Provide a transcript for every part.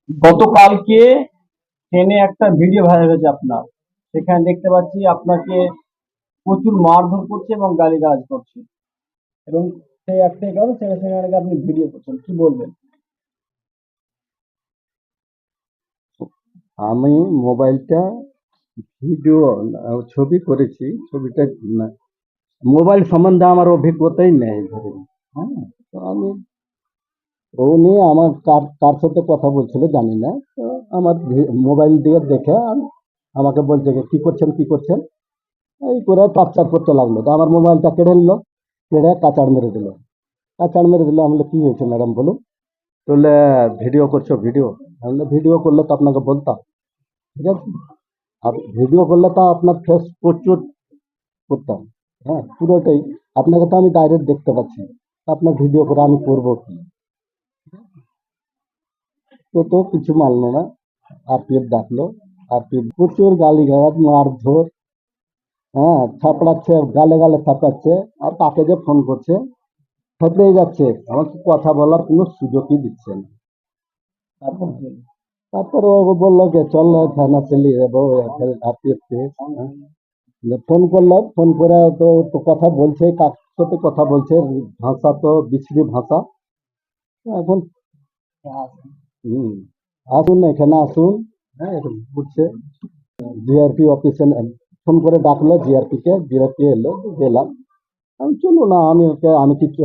গতকালকে ট্রেনে একটা ভিডিও ভাইরাল হয়েছে আপনার। সেখানে দেখতে পাচ্ছি আপনাকে প্রচুর মারধর করছে এবং গালিগালাজ করছে, এবং সেই একটাই কারণ সেখানে আপনি ভিডিও করছেন, কি বলবেন? আমি মোবাইলটা ভিডিও ছবি করেছি। ছবিটা না, মোবাইল সম্বন্ধে আমার অভিজ্ঞতাই নেই ধরুন। হ্যাঁ, তো আমি ও নিয়ে আমার কার সাথে কথা বলছিল জানি না। তো আমার মোবাইল দিয়ে দেখে আমাকে বলছে যে, কি করছেন কি করছেন, এই করে টর্চার করতে লাগলো। তো আমার মোবাইলটা কেড়ে নিল, কেড়ে কাচাড় মেরে দিল। কাচাড় মেরে দিল। আমি বললাম, কি হয়েছে ম্যাডাম বলুন। বললে, ভিডিও করছো ভিডিও। আমি বললাম, ভিডিও করলে তো আপনাকে বলতাম। ঠিক আছে, আর ভিডিও করলে তো আপনার ফেস প্রচুর করতাম। হ্যাঁ, পুরোটাই। আপনাকে তো আমি ডাইরেক্ট দেখতে পাচ্ছি, আপনার ভিডিও করে আমি করবো কি? তো কিছু মানলো না। আরপিএফ ডাকলো। আরপিএফ প্রচুর গালিগালাজ মারধর। হ্যাঁ, থাপড়াচ্ছে, গালে গালে থাপড়াচ্ছে। আর তাকে যে ফোন করছে থেপড়েই যাচ্ছে, আমাকে কথা বলার কোনো সুযোগই দিচ্ছে না। তারপর কি হলো? তারপরে ও বললো যে, চল থানা চলে যাবো আরপিএফ কে। ফোন করলো, ফোন করে তো কথা বলছে, কার সাথে কথা বলছে, ভাষা তো বিশ্রী ভাষা। এখন হুম, আসুন এখানে আসুন। হ্যাঁ, এখন বুঝছে। জিআরপি অফিসে ফোন করে ডাকলো, জিআরপি কে। জিআরপি এলো, গেলাম। আমি, চলুন না, আমি কিছু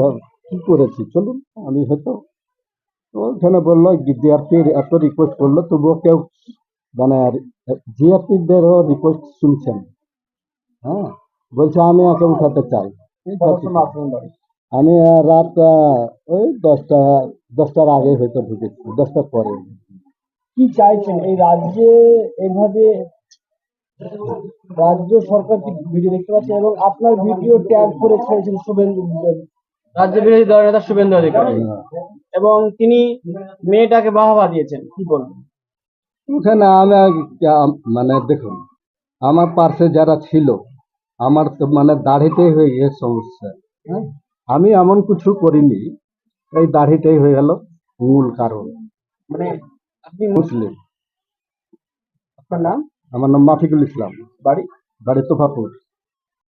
কি করেছি, চলুন। আমি হয়তো ওখানে বললো, জিআরপি এত রিকোয়েস্ট করলো তবুও কেউ মানে জিআরপি দেরও রিকোয়েস্ট শুনছেন। হ্যাঁ, বলছে আমি একে উঠাতে চাই। কটার সময় আসলেন বাড়ি? আমি রাত ওই 10টার আগে হয়তো ঢুকেছি, 10টার পরে। কি চাইছেন এই রাজ্যে? এইভাবে রাজ্য সরকার কি ভিডিও দেখতে পাচ্ছে এবং আপনার ভিডিও ট্যাগ করে ছেড়েছেন শুভেন্দু, রাজ্য বিরোধী দল নেতা শুভেন্দু অধিকারী, এবং তিনি মেয়েটাকে বাহবা দিয়েছেন, কি বলবেন? ওখানে আমি মানে দেখুন, আমার পার্শ্বে যারা ছিল, আমার তো মানে দাড়িতেই হয়ে গেছে সমস্যা। হ্যাঁ, আমি এমন কিছু করিনি, এই দাড়িটাই হয়ে গেল মূল কারণ। মানে আপনি মুসলিম। আপনার নাম, আমার নাম মাফিকুল ইসলাম। বাড়ি? বাড়ি তোফাপুর।